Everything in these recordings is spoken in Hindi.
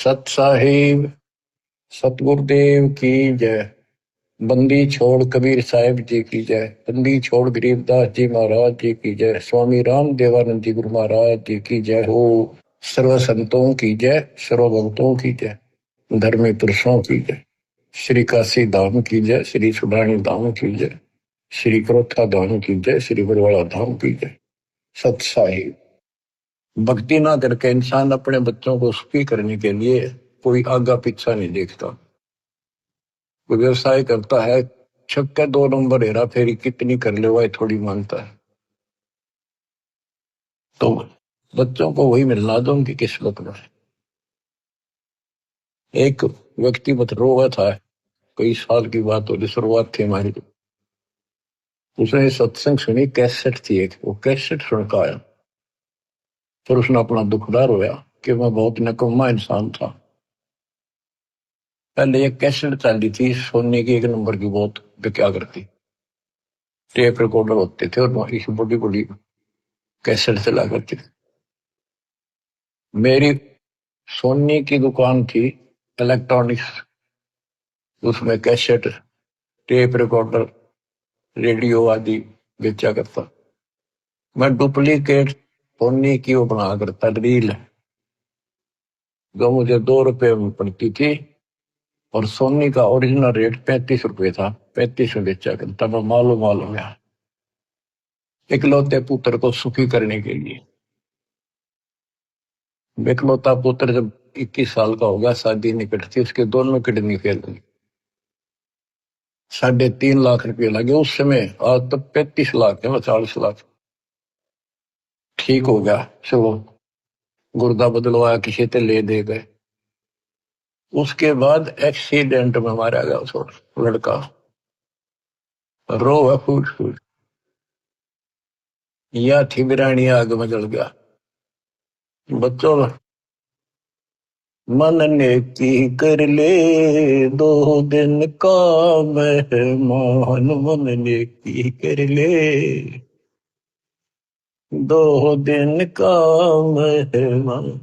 सत साहिब सतगुरुदेव की जय। बंदी छोड़ कबीर साहिब जी की जय। बंदी छोड़ गरीबदास जी महाराज जी की जय। स्वामी राम देवानंद जी गुरु महाराज जी की जय हो। सर्व संतों की जय, सर्व भक्तों की जय, धर्मी पुरुषों की जय। श्री काशी धाम की जय, श्री सुडानी धाम की जय, श्री क्रोथा धाम की जय, श्री बरवाड़ा धाम की जय। सत साहिब। भक्ति ना करके इंसान अपने बच्चों को सुखी करने के लिए कोई आगा पीछा नहीं देखता। कोई व्यवसाय करता है, छक्के 2 नंबर हेरा फेरी कितनी कर ले वह थोड़ी मानता है। तो बच्चों को वही मिलना दो उनकी किस्मत में। एक व्यक्ति मत रोवा था, कई साल की बात होगी, शुरुआत थी हमारी। उसने सत्संग सुनी, कैसेट थी एक, वो कैसेट सुन का आया। फिर उसने अपना दुखदार होया कि मैं बहुत निकम्मा इंसान था। पहले एक कैसेट चली थी सोने की, 1 नंबर की, बहुत बिका करती। टेप रिकॉर्डर होते थे और इस बड़ी बड़ी कैसेट चला करती थी। मेरी सोनी की दुकान थी इलेक्ट्रॉनिक्स, उसमें कैसेट, टेप रिकॉर्डर, रेडियो आदि बेचा करता। मैं डुप्लीकेट सोनी की वो बना करता रील, जो मुझे 2 रुपए में पड़ती थी, और सोनी का ओरिजिनल रेट 35 रुपए था। 35 में बेचा करता। मैं मालूम हो गया। इकलौते पुत्र को सुखी करने के लिए। इकलौता पुत्र जब 21 साल का हो गया, शादी निकट थी, उसके दोनों किडनी फेल हुई। 3.5 लाख रुपए लगे उस समय। आज तो 35 लाख है, 40 लाख। ठीक हो गया, चलो गुर्दा बदलवाया, किसी से ले दे गए। उसके बाद एक्सीडेंट में मारा गया उस लड़का। रो है फूट फूट। या थी बिरानी, आग में जल गया। बच्चों, मन ने की कर ले 2 दिन का मेहमान, मन ने की कर ले 2 दिन का मेहमान।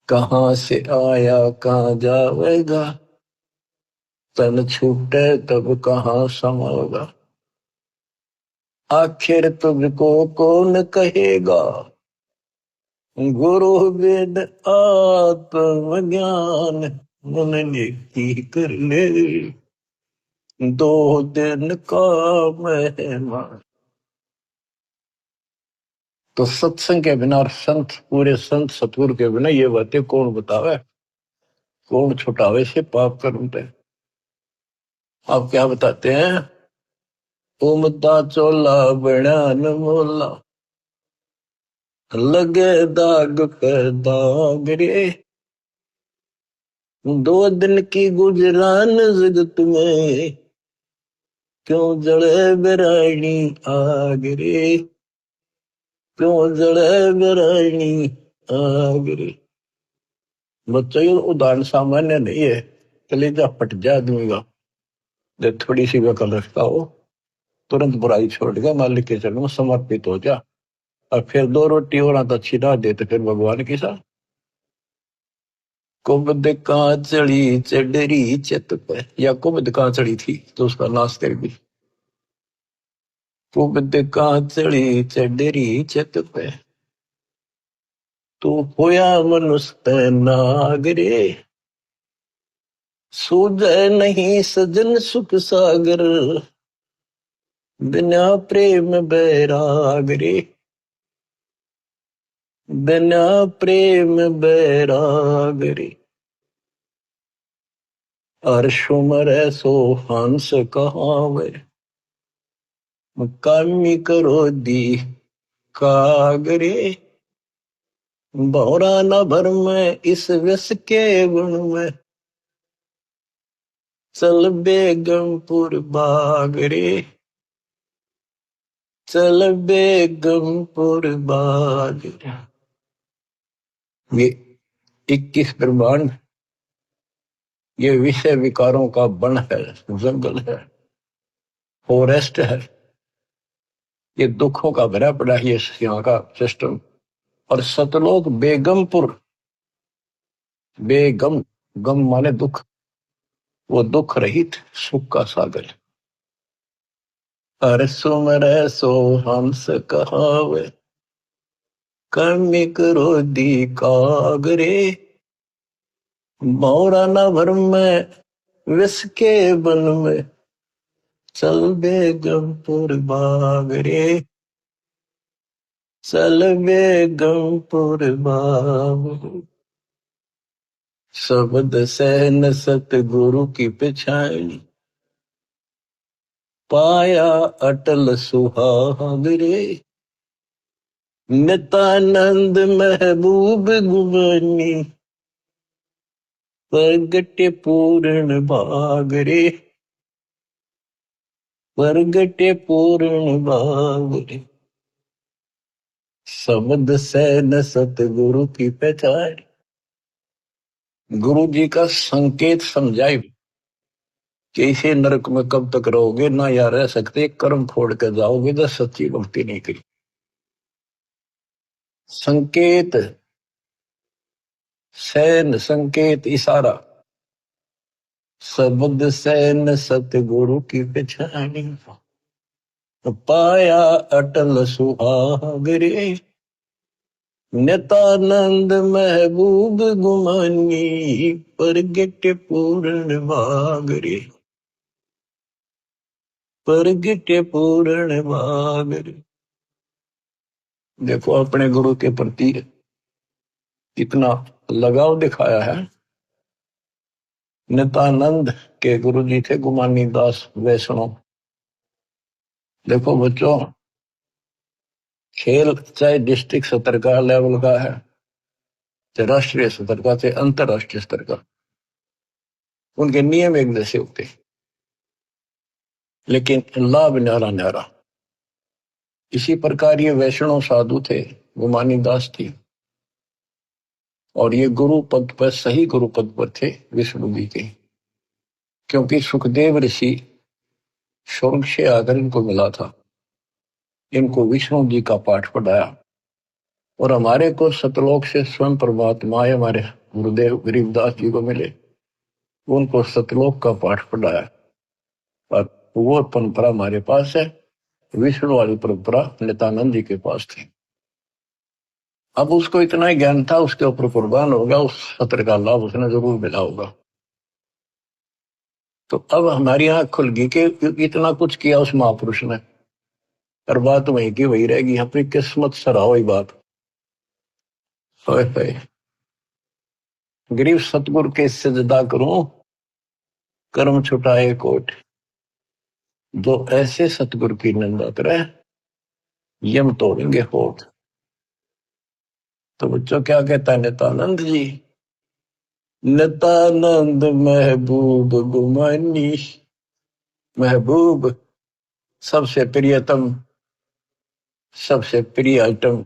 कहाँ से आया कहाँ जाएगा, तन छूटे तब कहाँ समाएगा। आखिर तुझको कौन कहेगा, गुरु वेद आत्मज्ञान। मन ने की कर ले 2 दिन का मेहमान। तो सत्संग के बिना और संत, पूरे संत सतगुरु के बिना ये बातें कौन बतावे, कौन छुटावे से पाप कर्म पे। आप क्या बताते हैं, उमदा चोला बना न मोला, लगे दाग पे दाग रे। 2 दिन की गुजरान जगत में, क्यों जड़े बेरानी आग रे, क्यों जड़े बेरानी आग रे। बच्चों, ये उदाहरण सामान्य नहीं है। कलेजा फट जाए आदमी का जब थोड़ी सी वकल रखता हो, तुरंत बुराई छोड़ के मालिक के चरणों में समर्पित हो जा। और फिर 2 रोटी और तो छिड़ा दे तो फिर भगवान की सा। कुबद कहाँ चढ़ी चढ़ी चित पे, या कुबद कहाँ चढ़ी थी तो उसका नाश कर दी। कुबद कहाँ चढ़ी चढ़ी चित पे, तू होया मनुष्य नागरे। सूझे नहीं सजन सुख सागर, बिना प्रेम बैराग रे, बिना प्रेम बैराग रे। अर्श मरे सो हंस कहावे, कामी करो दी कागरे। भौरा न भर में इस व्यस के गुण में, चल बेगमपुर बागरे, चल बेगमपुर बागरे। ये 21 ब्रह्मांड, ये विषय विकारों का वन है, जंगल है, फॉरेस्ट है। ये दुखों का भरा पड़ा ये यहाँ का सिस्टम। और सतलोक बेगमपुर, बेगम, गम माने दुख, वो दुख रहित सुख का सागर। हर सुमर सो हंस कहावे, कर्म क्रोधी कागरे। मौरा न भर में विष के बन में, चल बेगमपुर बागरे, चल बेगमपुर बागरे। शब्द सहन सतगुरु की पिछाड़ी, पाया अटल सुहागरे। नित्यानंद महबूब गुमानी, प्रगट पूर्ण भागरे, प्रगट पूर्ण भागरे। शब्द सहन सतगुरु की पहचान। गुरु जी का संकेत समझाए कि इसे नरक में कब तक रहोगे, ना या रह सकते, कर्म फोड़ कर जाओगे तो सच्ची भक्ति नहीं करी। संकेत, सैन संकेत इशारा। शब्द सैन सतगुरु की पहचानी, पाया अटल सुहागरे। नित्यानंद महबूब गुमानी, प्रगट पूर्ण भागरे, प्रगट पूर्ण भागरे। देखो अपने गुरु के प्रति कितना लगाव दिखाया है। नित्यानंद के गुरु जी थे गुमानी दास वैष्णव। देखो बच्चों, खेल चाहे डिस्ट्रिक्ट स्तर का लेवल का है, चाहे राष्ट्रीय स्तर का, चाहे अंतरराष्ट्रीय स्तर का, उनके नियम एक जैसे होते, लेकिन लाभ न्यारा न्यारा। इसी प्रकार ये वैष्णव साधु थे, गुमानी दास थी, और ये गुरु पद पर, सही गुरु पद पर थे विष्णु जी के। क्योंकि सुखदेव ऋषि स्वर्ग से आकर इनको मिला था, इनको विष्णु जी का पाठ पढ़ाया, और हमारे को सतलोक से स्वयं परमात्मा हमारे गुरुदेव गरीबदास जी को मिले, उनको सतलोक का पाठ पढ़ाया। और वो परंपरा हमारे पास है, विष्णु वाली परंपरा नित्यानंद जी के पास थी। अब उसको इतना ही ज्ञान था, उसके ऊपर कुर्बान होगा, उस सत्र का लाभ उसने जरूर मिला होगा। तो अब हमारी आंख खुल गई कि इतना कुछ किया उस महापुरुष ने, और बात वही की वही रहेगी। अपनी किस्मत सराहो ही बात। गरीब सतगुरु के सजदा करूं, कर्म छुटाए कोट। जो ऐसे सतगुरु की निंदा करे, यम तोड़ेंगे होठ। तो बच्चों क्या कहता है नित्यानंद जी? नित्यानंद महबूब गुमानी, महबूब सबसे प्रियतम, सबसे प्रिय आइटम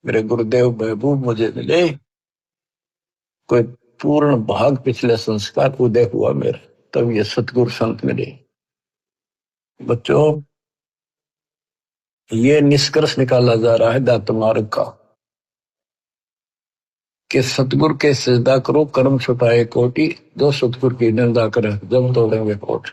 मेरे गुरुदेव महबूब मुझे मिले। कोई पूर्ण भाग पिछले संस्कार उदय हुआ मेरा, तब ये सतगुरु संत मिले। बच्चों, ये निष्कर्ष निकाला जा रहा है दात मार्ग का कि सतगुरु के सजदा करो, कर्म छुपाए कोटि। जो सतगुरु की निंदा करे, जब तोड़ेंगे कोट।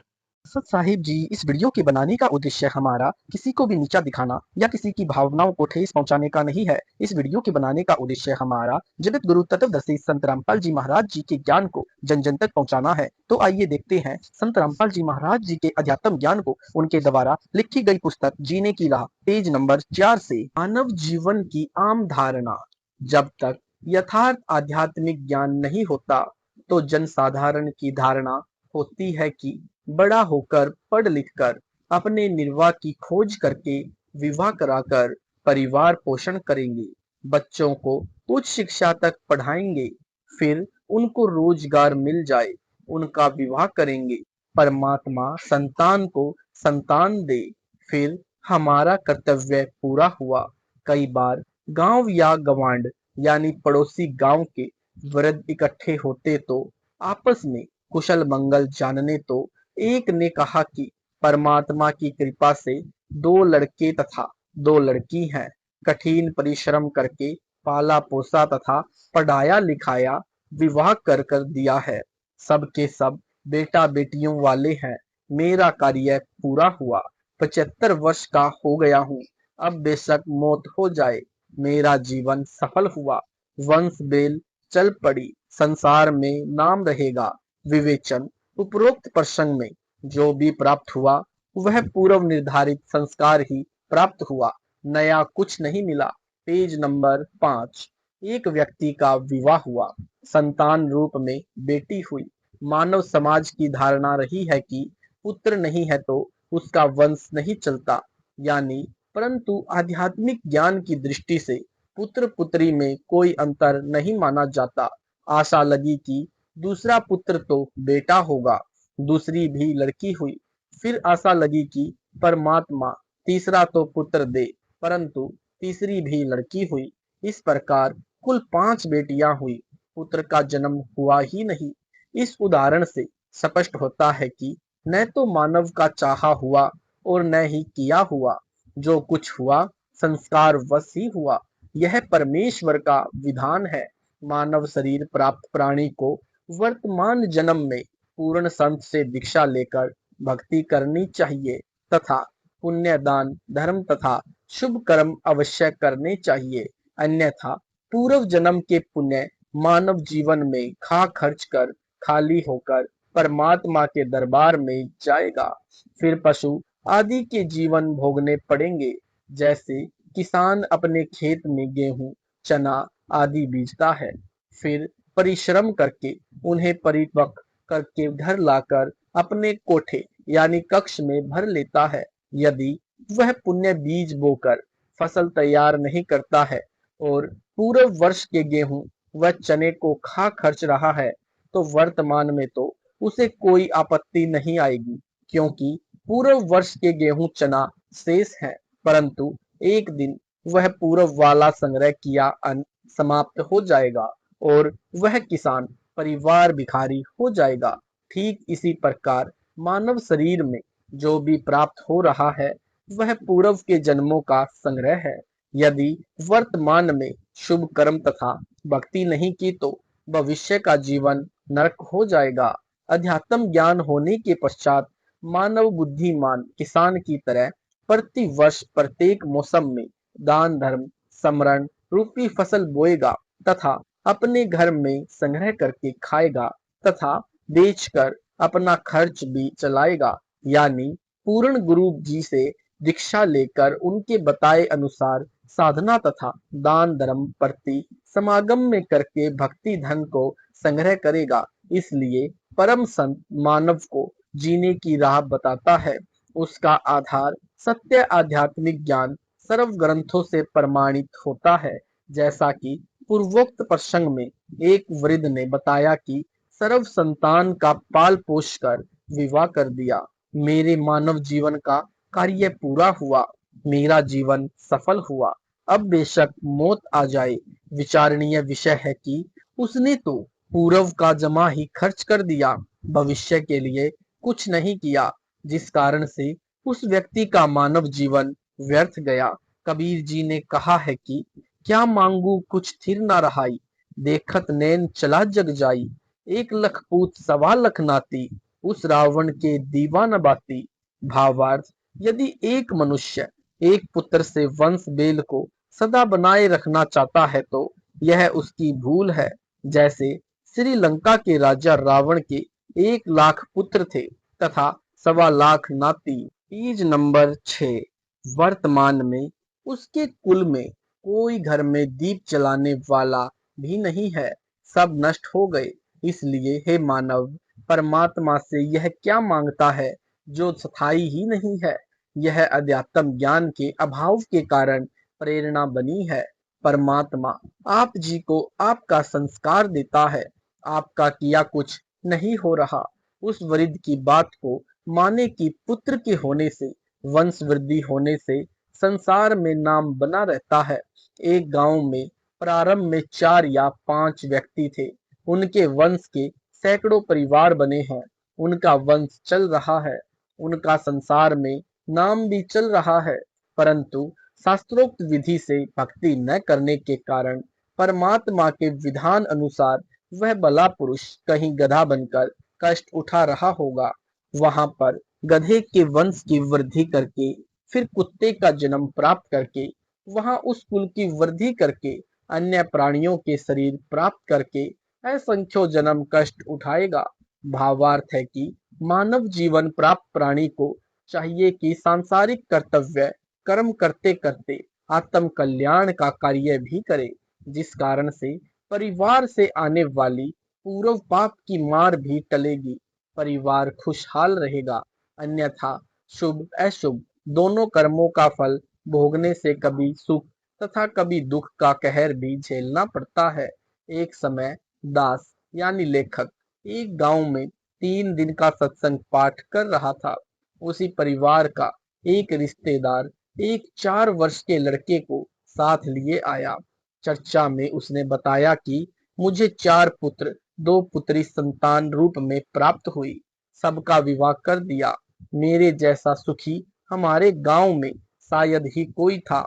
सत साहिब जी, इस वीडियो के बनाने का उद्देश्य हमारा किसी को भी नीचा दिखाना या किसी की भावनाओं को ठेस पहुंचाने का नहीं है। इस वीडियो के बनाने का उद्देश्य हमारा जगत गुरु तत्वदर्शी संत रामपाल जी महाराज जी के ज्ञान को जन जन तक पहुंचाना है। तो आइए देखते हैं संत रामपाल जी महाराज जी के अध्यात्म ज्ञान को उनके द्वारा लिखी गई पुस्तक जीने की राह, पेज नंबर 4 से। मानव जीवन की आम धारणा। जब तक यथार्थ आध्यात्मिक ज्ञान नहीं होता तो जन साधारण की धारणा होती है कि बड़ा होकर पढ़ लिख कर अपने निर्वाह की खोज करके विवाह कराकर परिवार पोषण करेंगे, बच्चों को उच्च शिक्षा तक पढ़ाएंगे, फिर उनको रोजगार मिल जाए, उनका विवाह करेंगे, परमात्मा संतान को संतान दे, फिर हमारा कर्तव्य पूरा हुआ। कई बार गांव या गवांड यानी पड़ोसी गांव के वृद्ध इकट्ठे होते तो आपस में कुशल मंगल जानने तो एक ने कहा कि परमात्मा की कृपा से 2 लड़के तथा 2 लड़की हैं। कठिन परिश्रम करके पाला पोसा तथा पढ़ाया लिखाया विवाह कर दिया है। सबके सब बेटा बेटियों वाले हैं। मेरा कार्य पूरा हुआ। 75 वर्ष का हो गया हूँ। अब बेशक मौत हो जाए, मेरा जीवन सफल हुआ। वंश बेल चल पड़ी, संसार में नाम रहेगा। विवेचन, उपरोक्त प्रसंग में जो भी प्राप्त हुआ वह पूर्व निर्धारित संस्कार ही प्राप्त हुआ, नया कुछ नहीं मिला। Page number 5। एक व्यक्ति का विवाह हुआ, संतान रूप में बेटी हुई। मानव समाज की धारणा रही है कि पुत्र नहीं है तो उसका वंश नहीं चलता, यानी परंतु आध्यात्मिक ज्ञान की दृष्टि से पुत्र पुत्री में कोई अंतर नहीं माना जाता। आशा लगी कि दूसरा पुत्र तो बेटा होगा, दूसरी भी लड़की हुई। फिर आशा लगी कि परमात्मा तीसरा तो पुत्र दे, परंतु तीसरी भी लड़की हुई। इस प्रकार कुल 5 बेटियां हुई, पुत्र का जन्म हुआ ही नहीं। इस उदाहरण से स्पष्ट होता है कि न तो मानव का चाहा हुआ और न ही किया हुआ। जो कुछ हुआ संस्कार वश ही हुआ। यह परमेश्वर का विधान है। मानव शरीर प्राप्त प्राणी को वर्तमान जन्म में पूर्ण संत से दीक्षा लेकर भक्ति करनी चाहिए तथा पुण्य दान धर्म तथा शुभ कर्म अवश्य करने चाहिए। अन्यथा पूर्व जन्म के पुण्य मानव जीवन में खा खर्च कर खाली होकर परमात्मा के दरबार में जाएगा। फिर पशु आदि के जीवन भोगने पड़ेंगे। जैसे किसान अपने खेत में गेहूं, चना आदि बीजता है, फिर परिश्रम करके उन्हें परिपक्व करके घर लाकर अपने कोठे यानी कक्ष में भर लेता है। यदि वह पुण्य बीज बोकर फसल तैयार नहीं करता है और पूरे वर्ष के गेहूं व चने को खा खर्च रहा है, तो वर्तमान में तो उसे कोई आपत्ति नहीं आएगी, क्योंकि पूरे वर्ष के गेहूं चना शेष है। परंतु एक दिन वह पूर्व वाला संग्रह किया अन्न समाप्त हो जाएगा और वह किसान परिवार भिखारी हो जाएगा। ठीक इसी प्रकार मानव शरीर में जो भी प्राप्त हो रहा है वह पूर्व के जन्मों का संग्रह है। यदि वर्तमान में शुभ कर्म तथा भक्ति नहीं की तो भविष्य का जीवन नरक हो जाएगा। अध्यात्म ज्ञान होने के पश्चात मानव बुद्धिमान किसान की तरह प्रति वर्ष प्रत्येक मौसम में दान धर्म समरण रूपी फसल बोएगा तथा अपने घर में संग्रह करके खाएगा तथा बेचकर अपना खर्च भी चलाएगा। यानी पूर्ण गुरु जी से दीक्षा लेकर उनके बताए अनुसार साधना तथा दान धर्म प्रति समागम में करके भक्ति धन को संग्रह करेगा। इसलिए परम संत मानव को जीने की राह बताता है। उसका आधार सत्य आध्यात्मिक ज्ञान सर्व ग्रंथों से प्रमाणित होता है। जैसा कि पूर्वोक्त प्रसंग में एक वृद्ध ने बताया कि सर्व संतान का पाल पोष कर विवाह कर दिया। मेरे मानव जीवन का कार्य पूरा हुआ, मेरा जीवन सफल हुआ। अब बेशक मौत आ जाए, विचारणीय विषय है कि उसने तो पूर्व का जमा ही खर्च कर दिया, भविष्य के लिए कुछ नहीं किया, जिस कारण से उस व्यक्ति का मानव जीवन व्यर्थ गया। कबीर जी ने कहा है कि क्या मांगू कुछ थिर ना रहाई, देखत नैन चला जग जाई। 1 लाख पूत 1.25 लाख नाती, उस रावण के दीवा न बाती। भावार्थ, यदि एक मनुष्य एक पुत्र से वंश बेल को सदा बनाए रखना चाहता है तो यह उसकी भूल है। जैसे श्रीलंका के राजा रावण के 1 लाख पुत्र थे तथा 1.25 लाख नाती। Page number 6। वर्तमान में उसके कुल में कोई घर में दीप जलाने वाला भी नहीं है, सब नष्ट हो गए। इसलिए हे मानव, परमात्मा से यह क्या मांगता है जो स्थायी ही नहीं है। यह अध्यात्म ज्ञान के अभाव के कारण प्रेरणा बनी है। परमात्मा आप जी को आपका संस्कार देता है, आपका किया कुछ नहीं हो रहा। उस वृद्ध की बात को माने कि पुत्र के होने से वंश वृद्धि होने से संसार में नाम बना रहता है। एक गांव में प्रारंभ में 4 या 5 व्यक्ति थे। उनके वंश के सैकड़ों परिवार बने हैं। उनका वंश चल रहा है, उनका संसार में नाम भी चल रहा है, परंतु शास्त्रोक्त विधि से भक्ति न करने के कारण परमात्मा के विधान अनुसार वह भला पुरुष कहीं गधा बनकर कष्ट उठा रहा होगा, वहां पर गधे के वंश की वृद्धि करके, फिर कुत्ते का जन्म प्राप्त करके, वहां उस कुल की वृद्धि करके, अन्य प्राणियों के शरीर प्राप्त करके असंख्यों जन्म कष्ट उठाएगा। भावार्थ है कि मानव जीवन प्राप्त प्राणी को चाहिए कि सांसारिक कर्तव्य कर्म करते करते आत्म कल्याण का कार्य भी करे, जिस कारण से परिवार से आने वाली पूर्व पाप की मार भी टलेगी, परिवार खुशहाल रहेगा। अन्यथा शुभ अशुभ दोनों कर्मों का फल भोगने से कभी सुख तथा कभी दुख का कहर भी झेलना पड़ता है। एक समय दास यानी लेखक एक गांव में 3 दिन का सत्संग पाठ कर रहा था। उसी परिवार का एक रिश्तेदार एक 4 वर्ष के लड़के को साथ लिए आया। चर्चा में उसने बताया कि मुझे 4 पुत्र 2 पुत्री संतान रूप में प्राप्त हुई, सबका विवाह कर दिया। मेरे जैसा सुखी हमारे गांव में शायद ही कोई था।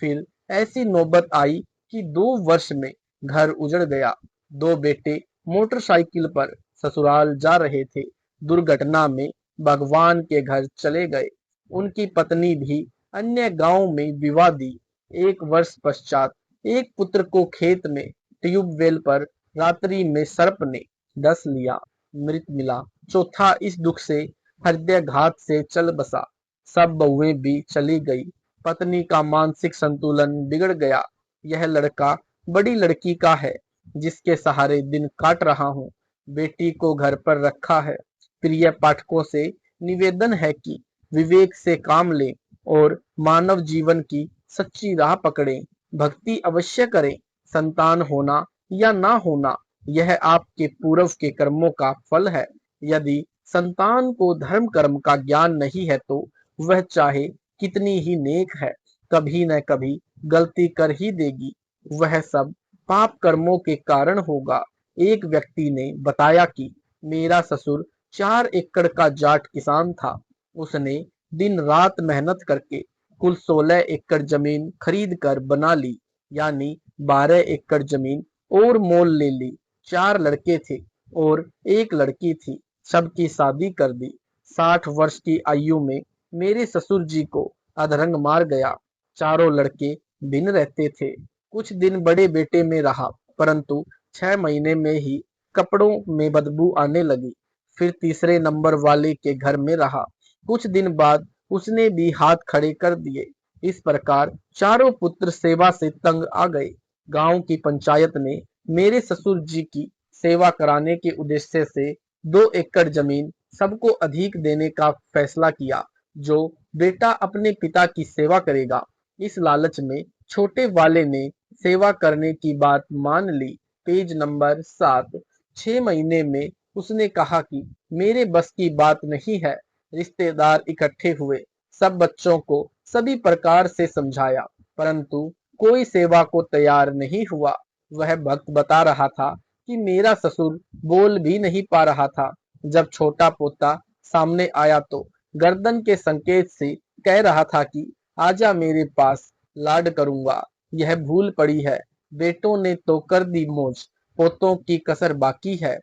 फिर ऐसी नौबत आई कि 2 वर्ष में घर उजड़ गया। 2 बेटे मोटरसाइकिल पर ससुराल जा रहे थे, दुर्घटना में भगवान के घर चले गए। उनकी पत्नी भी अन्य गांव में विवाह दी। 1 वर्ष पश्चात एक पुत्र को खेत में ट्यूबवेल पर रात्रि में सर्प ने डस लिया, मृत मिला। चौथा इस दुख से हृदयघात से चल बसा। सब बहुएं भी चली गई। पत्नी का मानसिक संतुलन बिगड़ गया। यह लड़का बड़ी लड़की का है, जिसके सहारे दिन काट रहा हूँ। बेटी को घर पर रखा है। प्रिय पाठकों से निवेदन है कि विवेक से काम लें और मानव जीवन की सच्ची राह पकड़ें। भक्ति अवश्य करें। संतान होना या ना होना यह आपके पूर्व के कर्मों का फल है। यदि संतान को धर्म कर्म का ज्ञान नहीं है तो वह चाहे कितनी ही नेक है, कभी न कभी गलती कर ही देगी। वह सब पाप कर्मों के कारण होगा। एक व्यक्ति ने बताया कि मेरा ससुर 4 एकड़ का जाट किसान था। उसने दिन रात मेहनत करके कुल 16 एकड़ जमीन खरीद कर बना ली, यानी 12 एकड़ जमीन और मोल ले ली। 4 लड़के थे और एक लड़की थी। सबकी शादी कर दी। 60 वर्ष की आयु में मेरे ससुर जी को अधरंग मार गया। चारों लड़के भिन्न रहते थे। कुछ दिन बड़े बेटे में रहा, परंतु 6 महीने में ही कपड़ों में बदबू आने लगी। फिर तीसरे नंबर वाले के घर में रहा। कुछ दिन बाद उसने भी हाथ खड़े कर दिए। इस प्रकार चारों पुत्र सेवा से तंग आ गए। गांव की पंचायत ने मेरे ससुर जी की सेवा कराने के उद्देश्य से 2 एकड़ जमीन सबको अधिक देने का फैसला किया। जो बेटा अपने पिता की सेवा करेगा। इस लालच में छोटे वाले ने सेवा करने की बात मान ली। Page number 7। 6 महीने में उसने कहा कि मेरे बस की बात नहीं है। रिश्तेदार इकट्ठे हुए। सब बच्चों को सभी प्रकार से समझाया, परंतु कोई सेवा को तैयार नहीं हुआ। वह भक्त बता रहा था कि मेरा ससुर बोल भी नहीं पा रहा था। जब छोटा पोता सामने आया तो गर्दन के संकेत से कह रहा था कि आजा मेरे पास, लाड करूंगा। यह भूल पड़ी है। बेटों ने तो कर दी मौज, पोतों की कसर बाकी है।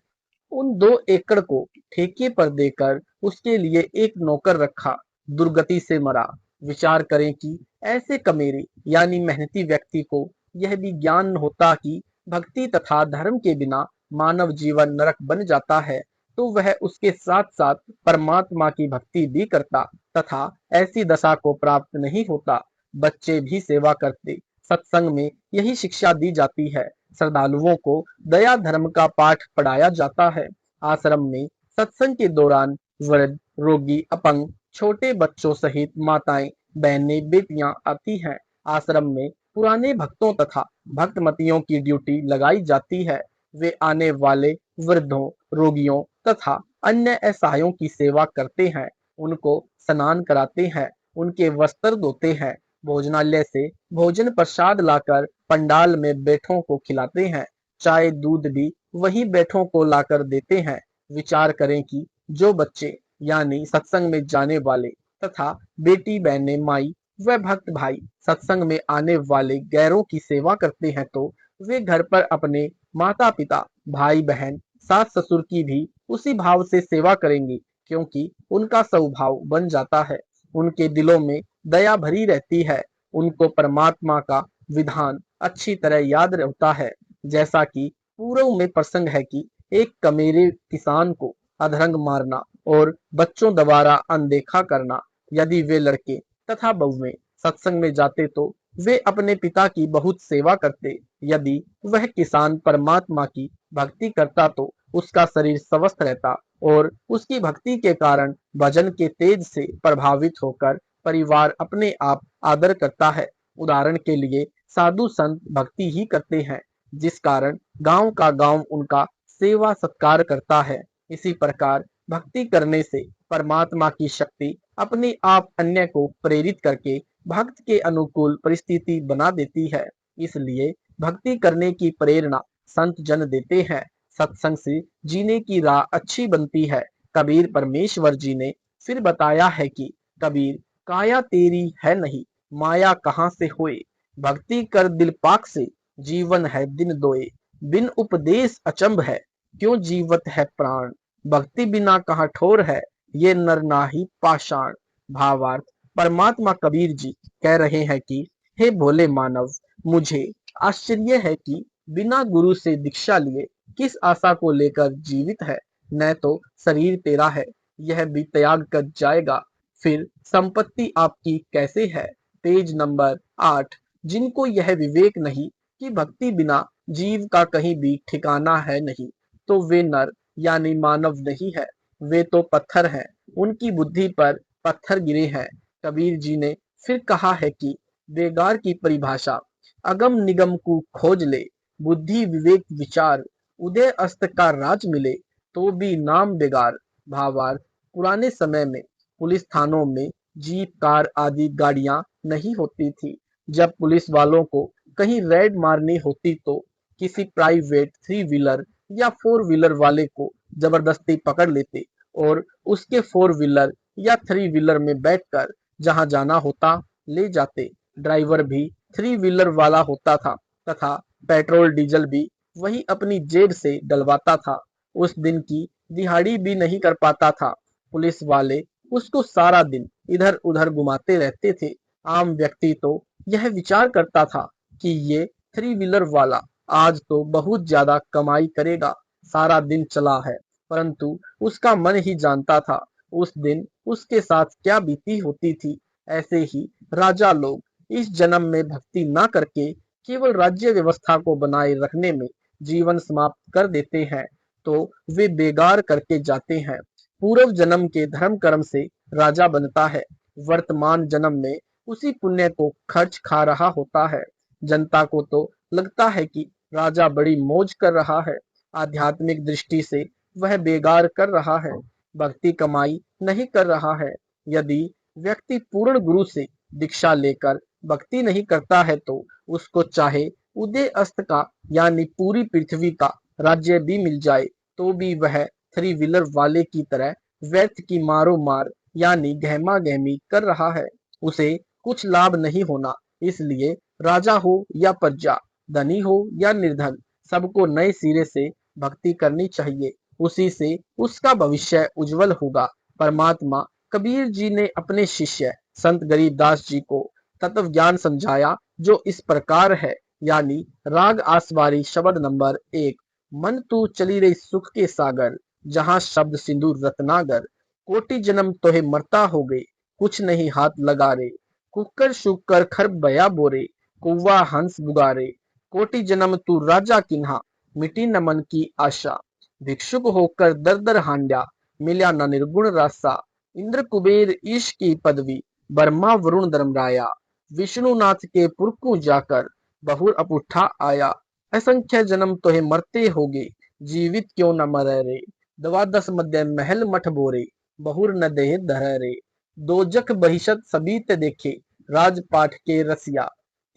उन 2 एकड़ को ठेके पर देकर उसके लिए एक नौकर रखा। दुर्गति से मरा। विचार करें कि ऐसे कमेरे यानी मेहनती व्यक्ति को यह भी ज्ञान होता कि भक्ति तथा धर्म के बिना मानव जीवन नरक बन जाता है, तो वह उसके साथ साथ परमात्मा की भक्ति भी करता तथा ऐसी दशा को प्राप्त नहीं होता। बच्चे भी सेवा करते। सत्संग में यही शिक्षा दी जाती है। श्रद्धालुओं को दया धर्म का पाठ पढ़ाया जाता है। आश्रम में सत्संग के दौरान वृद्ध, रोगी, अपंग, छोटे बच्चों सहित माताएं, बहनें, बेटियां आती हैं। आश्रम में पुराने भक्तों तथा भक्तमतियों की ड्यूटी लगाई जाती है। वे आने वाले वृद्धों, रोगियों तथा अन्य असहायों की सेवा करते हैं। उनको स्नान कराते हैं, उनके वस्त्र धोते हैं, भोजनालय से भोजन प्रसाद लाकर पंडाल में बैठों को खिलाते हैं। चाय दूध भी वही बैठों को लाकर देते हैं। विचार करें कि जो बच्चे यानी सत्संग में जाने वाले तथा बेटी बहनें, माई व भक्त भाई सत्संग में आने वाले गैरों की सेवा करते हैं, तो वे घर पर अपने माता पिता, भाई बहन, सास ससुर की भी उसी भाव से सेवा करेंगे, क्योंकि उनका स्वभाव बन जाता है। उनके दिलों में दया भरी रहती है। उनको परमात्मा का विधान अच्छी तरह याद रहता है। जैसा कि पूर्व में प्रसंग है कि एक कमेरे किसान को अधरंग मारना और बच्चों द्वारा अनदेखा करना। यदि वे लड़के तथा बहुएं सत्संग में जाते तो वे अपने पिता की बहुत सेवा करते। यदि वह किसान परमात्मा की भक्ति करता तो उसका शरीर स्वस्थ रहता और उसकी भक्ति के कारण भजन के तेज से प्रभावित होकर परिवार अपने आप आदर करता है। उदाहरण के लिए साधु संत भक्ति ही करते हैं, जिस कारण गांव का गांव उनका सेवा सत्कार करता है। इसी प्रकार भक्ति करने से परमात्मा की शक्ति अपने आप अन्य को प्रेरित करके भक्त के अनुकूल परिस्थिति बना देती है। इसलिए भक्ति करने की प्रेरणा संत जन देते हैं। सत्संग से जीने की राह अच्छी बनती है। कबीर परमेश्वर जी ने फिर बताया है कि कबीर, काया तेरी है नहीं, माया कहाँ से होए, भक्ति कर दिल पाक से, जीवन है दिन दोए, बिन उपदेश अचंभ है, क्यों जीवत है प्राण, भक्ति बिना कहाँ ठोर है, ये नर नाही पाषाण। भावार्थ, परमात्मा कबीर जी कह रहे हैं कि हे भोले मानव, मुझे आश्चर्य है कि बिना गुरु से दीक्षा लिए किस आशा को लेकर जीवित है। न तो शरीर तेरा है, यह भी त्याग कर जाएगा, फिर संपत्ति आपकी कैसे है। Page number 8। जिनको यह विवेक नहीं कि भक्ति बिना जीव का कहीं भी ठिकाना है नहीं, तो वे नर यानी मानव नहीं है, वे तो पत्थर हैं। उनकी बुद्धि पर पत्थर गिरे हैं। कबीर जी ने फिर कहा है कि बेगार की परिभाषा, अगम निगम को खोज ले, बुद्धि विवेक विचार, उदय अस्त का राज मिले, तो भी नाम बेगार। भावार्थ, पुराने समय में पुलिस थानों में जीप कार आदि गाड़ियां नहीं होती थी। जब पुलिस वालों को कहीं रेड मारनी होती तो किसी प्राइवेट थ्री व्हीलर या फोर व्हीलर वाले को जबरदस्ती पकड़ लेते और उसके फोर व्हीलर या थ्री व्हीलर में बैठकर जहां जाना होता ले जाते। ड्राइवर भी थ्री व्हीलर वाला होता था तथा पेट्रोल डीजल भी वही अपनी जेब से डलवाता था। उस दिन की दिहाड़ी भी नहीं कर पाता था। पुलिस वाले उसको सारा दिन इधर उधर घुमाते रहते थे। आम व्यक्ति तो यह विचार करता था कि ये थ्री व्हीलर वाला आज तो बहुत ज्यादा कमाई करेगा, सारा दिन चला है। परंतु उसका मन ही जानता था उस दिन उसके साथ क्या बीती होती थी। ऐसे ही राजा लोग इस जन्म में भक्ति न करके केवल राज्य व्यवस्था को बनाए रखने में जीवन समाप्त कर देते हैं, तो वे बेगार करके जाते हैं। पूर्व जन्म के धर्म कर्म से राजा बनता है, वर्तमान जन्म में उसी पुण्य को खर्च खा रहा होता है। जनता को तो लगता है कि राजा बड़ी मौज कर रहा है, आध्यात्मिक दृष्टि से वह बेगार कर रहा है, भक्ति कमाई नहीं कर रहा है। यदि व्यक्ति पूर्ण गुरु से दीक्षा लेकर भक्ति नहीं करता है तो उसको चाहे उदय अस्त का यानी पूरी पृथ्वी का राज्य भी मिल जाए, तो भी वह थ्री व्हीलर वाले की तरह व्यर्थ की मारो मार यानी गहमा गहमी कर रहा है। उसे कुछ लाभ नहीं होना। इसलिए राजा हो या प्रजा, धनी हो या निर्धन, सबको नए सिरे से भक्ति करनी चाहिए। उसी से उसका भविष्य उज्जवल होगा। परमात्मा कबीर जी ने अपने शिष्य संत गरीबदास जी को तत्व ज्ञान समझाया, जो इस प्रकार है, यानी राग आसवारी शब्द नंबर 1। मन तू चली रही सुख के सागर, जहां शब्द सिंधु रत्नागर, कोटि जन्म तोहे मरता हो गए, कुछ नहीं हाथ लगा रे, कुकर शुकर खर बया बोरे, कौवा हंस बुगारे, कोटि जन्म तू राजा किन्हा, मिटी न मन की आशा, भिक्षुक होकर दर दर हांड्या, मिल्या न निर्गुण रासा, इंद्र कुबेर ईश की पदवी, ब्रह्मा वरुण धर्मराया, विष्णुनाथ के पुरकू जाकर बहुर अपुठा आया, असंख्य जन्म तोहे मरते होगे, जीवित क्यों न मरे रे, द्वादश मध्य महल मठ बोरे, बहुर न देह धर रे, दो जख बहिषत सभी ते देखे, राजपाठ के रसिया,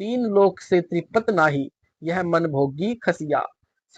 तीन लोक से त्रिपत नाही, यह मन भोगी खसिया,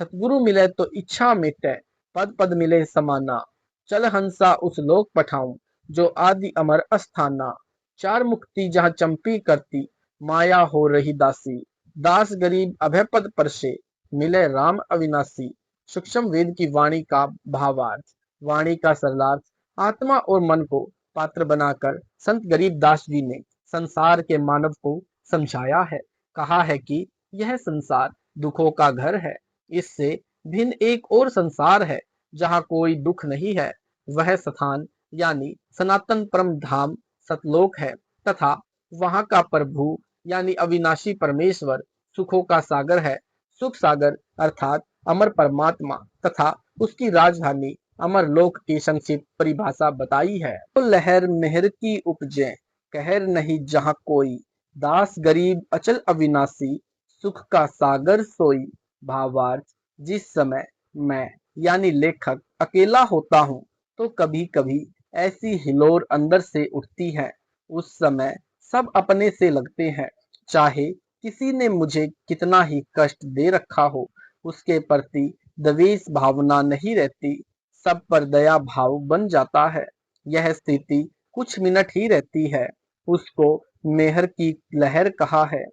सतगुरु मिले तो इच्छा मिटे, पद पद मिले समाना, चल हंसा उस लोक पठाऊं, जो आदि अमर अस्थाना, चार मुक्ति जहाँ चंपी करती, माया हो रही दासी, दास गरीब अभय पद परसे, मिले राम अविनाशी। सूक्ष्म वेद की वाणी का भावार्थ। वाणी का सरलार्थ। आत्मा और मन को पात्र बनाकर संत गरीब दास जी ने संसार के मानव को समझाया है। कहा है कि यह संसार दुखों का घर है। इससे भिन्न एक और संसार है जहाँ कोई दुख नहीं है। वह स्थान यानी सनातन परम धाम सतलोक है तथा वहाँ का प्रभु यानी अविनाशी परमेश्वर सुखों का सागर है। सुख सागर अर्थात अमर परमात्मा तथा उसकी राजधानी अमर लोक की संक्षिप्त परिभाषा बताई है। तो लहर मेहर की उपजे, कहर नहीं जहाँ कोई। दास गरीब अचल अविनाशी, सुख का सागर सोई। भावार्थ। जिस समय मैं यानी लेखक अकेला होता हूँ तो कभी कभी ऐसी हिलोर अंदर से उठती है। उस समय सब अपने से लगते हैं। चाहे किसी ने मुझे कितना ही कष्ट दे रखा हो, उसके प्रति द्वेष भावना नहीं रहती। सब पर दया भाव बन जाता है। यह स्थिति कुछ मिनट ही रहती है। उसको मेहर की लहर कहा है।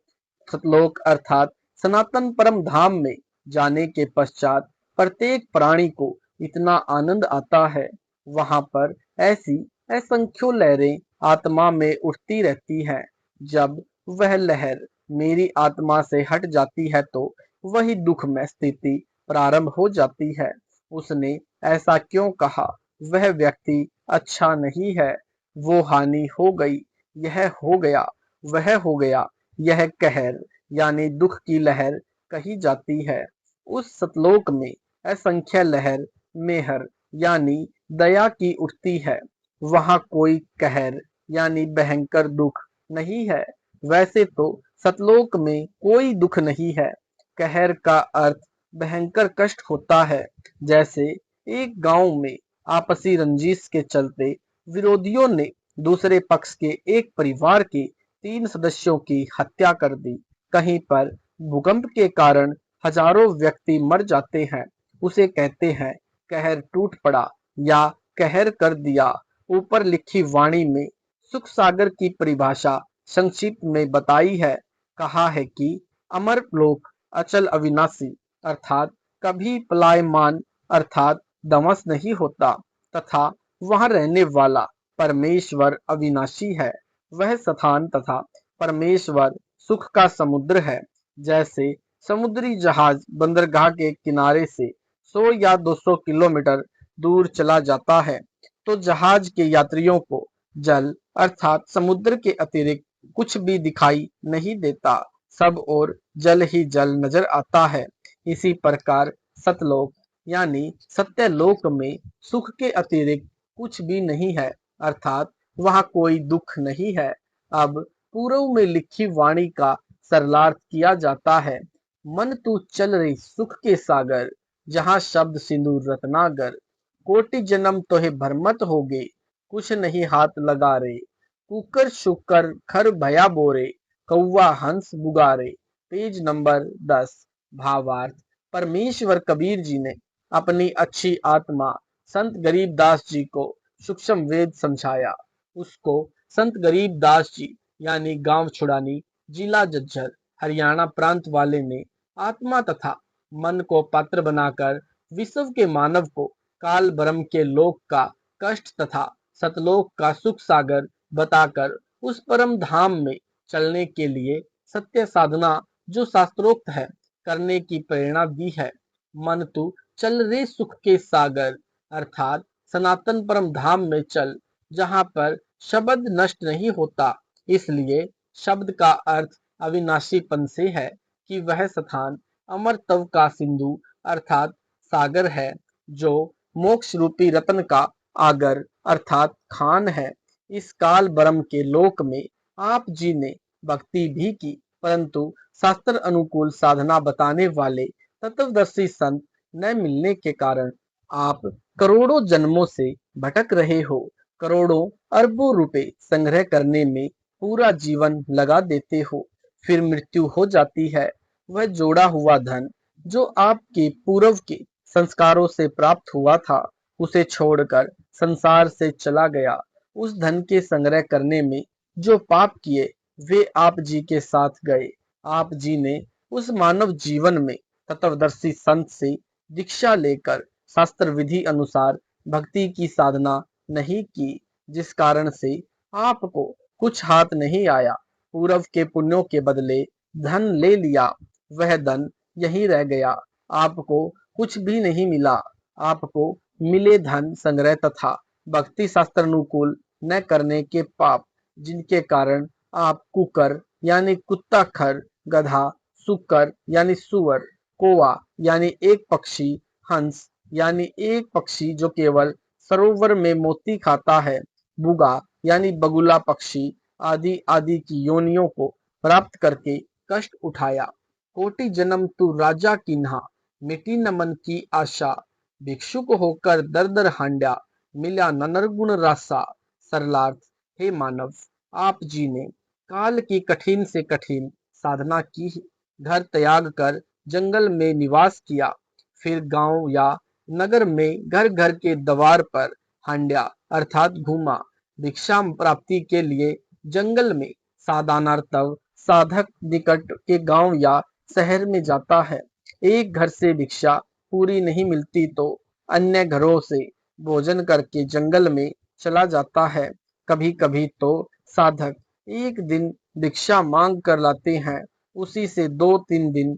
सतलोक अर्थात सनातन परम धाम में जाने के पश्चात प्रत्येक प्राणी को इतना आनंद आता है। वहां पर ऐसी असंख्यों लहरें आत्मा में उठती रहती हैं। जब वह लहर मेरी आत्मा से हट जाती है तो वही दुख में स्थिति प्रारंभ हो जाती है। उसने ऐसा क्यों कहा? वह व्यक्ति अच्छा नहीं है। वो हानि हो गई, यह हो गया, वह हो गया। यह कहर यानी दुख की लहर कही जाती है। उस सतलोक में असंख्य लहर मेहर यानी दया की उठती है। वहां कोई कहर यानी भयंकर दुख नहीं है। वैसे तो सतलोक में कोई दुख नहीं है। कहर का अर्थ भयंकर कष्ट होता है। जैसे एक गांव में आपसी रंजिश के चलते विरोधियों ने दूसरे पक्ष के एक परिवार के 3 सदस्यों की हत्या कर दी। कहीं पर भूकंप के कारण हजारों व्यक्ति मर जाते हैं। उसे कहते हैं कहर टूट पड़ा या कहर कर दिया। ऊपर लिखी वाणी में सुख सागर की परिभाषा संक्षिप्त में बताई है। कहा है कि अमर लोक अचल अविनाशी अर्थात कभी पलायमान अर्थात दमस नहीं होता तथा वहां रहने वाला परमेश्वर अविनाशी है। वह स्थान तथा परमेश्वर सुख का समुद्र है। जैसे समुद्री जहाज बंदरगाह के किनारे से 100 या 200 किलोमीटर दूर चला जाता है तो जहाज के यात्रियों को जल अर्थात समुद्र के अतिरिक्त कुछ भी दिखाई नहीं देता। सब और जल ही जल नजर आता है। इसी प्रकार सतलोक यानी सत्यलोक में सुख के अतिरिक्त कुछ भी नहीं है अर्थात वहां कोई दुख नहीं है। अब पूर्व में लिखी वाणी का सरलार्थ किया जाता है। मन तू चल रही सुख के सागर, जहां शब्द सिंदूर रत्नागर। कोटि जन्म तोहे भरमत होगे, कुछ नहीं हाथ लगा रे। कुकर शुकर खर भया बोरे, कौवा हंस बुगारे। Page number 10। भावार्थ। परमेश्वर कबीर जी ने अपनी अच्छी आत्मा संत गरीब दास जी को सूक्ष्म वेद समझाया। उसको संत गरीब दास जी यानी गांव छुड़ानी, जिला झज्जर, हरियाणा प्रांत वाले ने आत्मा तथा मन को पात्र बनाकर विश्व के मानव को काल ब्रह्म के लोक का कष्ट तथा सतलोक का सुख सागर बताकर उस परम धाम में चलने के लिए सत्य साधना जो शास्त्रोक्त है करने की प्रेरणा दी है। मन तू चल रे सुख के सागर अर्थात सनातन परम धाम में चल, जहां पर शब्द नष्ट नहीं होता। इसलिए शब्द का अर्थ अविनाशीपन से है कि वह स्थान अमर तव का सिंधु अर्थात सागर है जो मोक्ष रूपी रत्न का आगर अर्थात खान है। इस काल ब्रह्म के लोक में आप जी ने भक्ति भी की, परंतु शास्त्र अनुकूल साधना बताने वाले तत्वदर्शी संत न मिलने के कारण आप करोड़ों जन्मों से भटक रहे हो। करोड़ों अरबों रुपए संग्रह करने में पूरा जीवन लगा देते हो, फिर मृत्यु हो जाती है। वह जोड़ा हुआ धन जो आपके पूर्व के संस्कारों से प्राप्त हुआ था, उसे छोड़कर संसार से चला गया। उस धन के संग्रह करने में जो पाप किए वे आप जी के साथ गए। आप जी ने उस मानव जीवन में तत्वदर्शी संत से दीक्षा लेकर शास्त्र विधि अनुसार भक्ति की साधना नहीं की, जिस कारण से आपको कुछ हाथ नहीं आया। पूर्व के पुण्यों के बदले धन ले लिया, वह धन यहीं रह गया, आपको कुछ भी नहीं मिला। आपको मिले धन संग्रह तथा भक्ति शास्त्र अनुकूल न करने के पाप, जिनके कारण आप कुकर यानी कुत्ता खर, गधा, सुकर यानी सुअर, कौवा यानी एक पक्षी, हंस यानी एक पक्षी जो केवल सरोवर में मोती खाता है, बुगा यानी बगुला पक्षी आदि आदि की योनियों को प्राप्त करके कष्ट उठाया। कोटि जन्म तू राजा कीन्हा, मिटी न मन की आशा, भिक्षुक होकर दर दर हांड्या, मिला न नरगुण रासा। सरलार्थ, हे मानव, आप जी ने काल की कठिन से कठिन साधना की, घर त्याग कर जंगल में निवास किया, फिर गांव या नगर में घर घर के द्वार पर हांड्या अर्थात घूमा। भिक्षा प्राप्ति के लिए जंगल में साधनार्थव साधक निकट के गांव या शहर में जाता है। एक घर से भिक्षा पूरी नहीं मिलती तो अन्य घरों से भोजन करके जंगल में चला जाता है। कभी कभी तो साधक एक दिन भिक्षा मांग कर लाते हैं, उसी से 2-3 दिन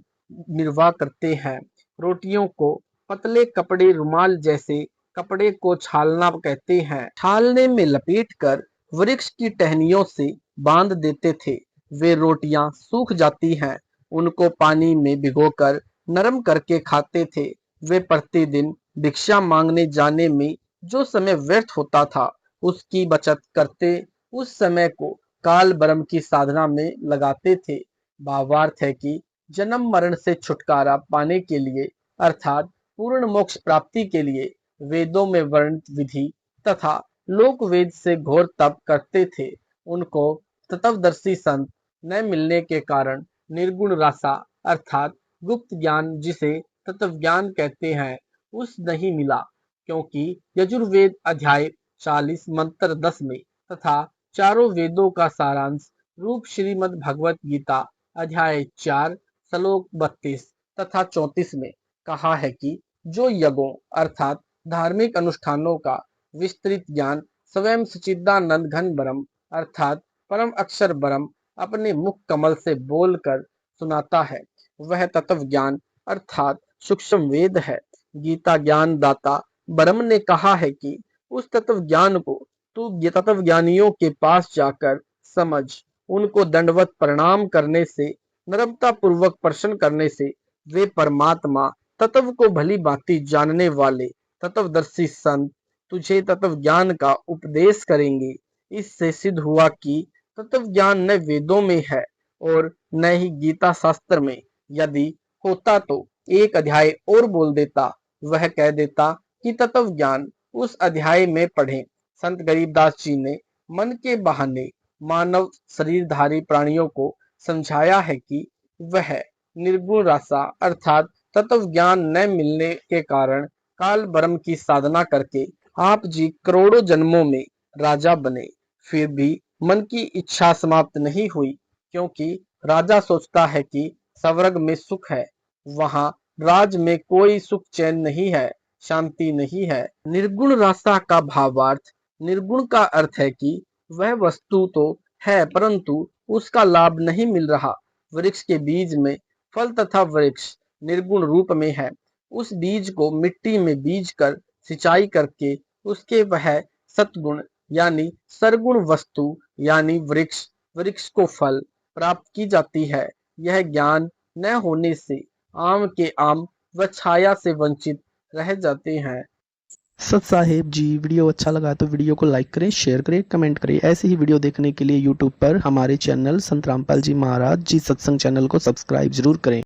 निर्वाह करते हैं। रोटियों को पतले कपड़े रुमाल जैसे कपड़े को छालना कहते हैं। छालने में लपेटकर वृक्ष की टहनियों से बांध देते थे। वे रोटियां सूख जाती हैं, उनको पानी में भिगोकर नरम करके खाते थे। वे प्रतिदिन भिक्षा मांगने जाने में जो समय व्यर्थ होता था, उसकी बचत करते उस समय को काल ब्रह्म की साधना में लगाते थे। भावार्थ है कि जन्म मरण से छुटकारा पाने के लिए अर्थात पूर्ण मोक्ष प्राप्ति के लिए वेदों में वर्णित विधि तथा लोक वेद से घोर तप करते थे। उनको तत्वदर्शी संत न मिलने के कारण निर्गुण रासा अर्थात गुप्त ज्ञान, जिसे तत्व ज्ञान कहते हैं, उस नहीं मिला, क्योंकि यजुर्वेद अध्याय 40 मंत्र 10 में तथा चारों वेदों का सारांश रूप श्रीमद् भगवत गीता अध्याय 4 श्लोक 32 तथा 34 में कहा है कि जो यज्ञों अर्थात धार्मिक अनुष्ठानों का विस्तृत ज्ञान स्वयं सच्चिदानंद घन ब्रह्म अर्थात परम अक्षर ब्रह्म अपने मुख कमल से बोलकर सुनाता है, वह तत्व ज्ञान अर्थात सूक्ष्म वेद है। गीता ज्ञान दाता ब्रह्म ने कहा है कि उस तत्व ज्ञान को तू तत्व ज्ञानियों के पास जाकर समझ। उनको दंडवत प्रणाम करने से, नम्रता पूर्वक प्रश्न करने से वे परमात्मा तत्व को भली भांति जानने वाले तत्वदर्शी संत तुझे तत्व ज्ञान का उपदेश करेंगे। इससे सिद्ध हुआ कि तत्व ज्ञान न वेदों में है और न ही गीता शास्त्र में। यदि होता तो एक अध्याय और बोल देता, वह कह देता कि तत्व ज्ञान उस अध्याय में पढ़ें। संत गरीबदास जी ने मन के बहाने मानव शरीरधारी प्राणियों को समझाया है कि वह निर्गुण रासा अर्थात तत्व ज्ञान न मिलने के कारण काल ब्रह्म की साधना करके आप जी करोड़ों जन्मों में राजा बने, फिर भी मन की इच्छा समाप्त नहीं हुई, क्योंकि राजा सोचता है कि स्वर्ग में सुख है, वहां राज में कोई सुख चैन नहीं है, शांति नहीं है। निर्गुण रासा का भावार्थ, निर्गुण का अर्थ है कि वह वस्तु तो है परंतु उसका लाभ नहीं मिल रहा। वृक्ष के बीज में फल तथा वृक्ष निर्गुण रूप में है। उस बीज को मिट्टी में बीज कर सिंचाई करके उसके वह सतगुण यानी सरगुण वस्तु यानी वृक्ष को फल प्राप्त की जाती है। यह ज्ञान न होने से आम के आम व छाया से वंचित रह जाते हैं। सत साहेब जी, वीडियो अच्छा लगा तो वीडियो को लाइक करें, शेयर करें, कमेंट करें। ऐसे ही वीडियो देखने के लिए यूट्यूब पर हमारे चैनल संत रामपाल जी महाराज जी सत्संग चैनल को सब्सक्राइब जरूर करें।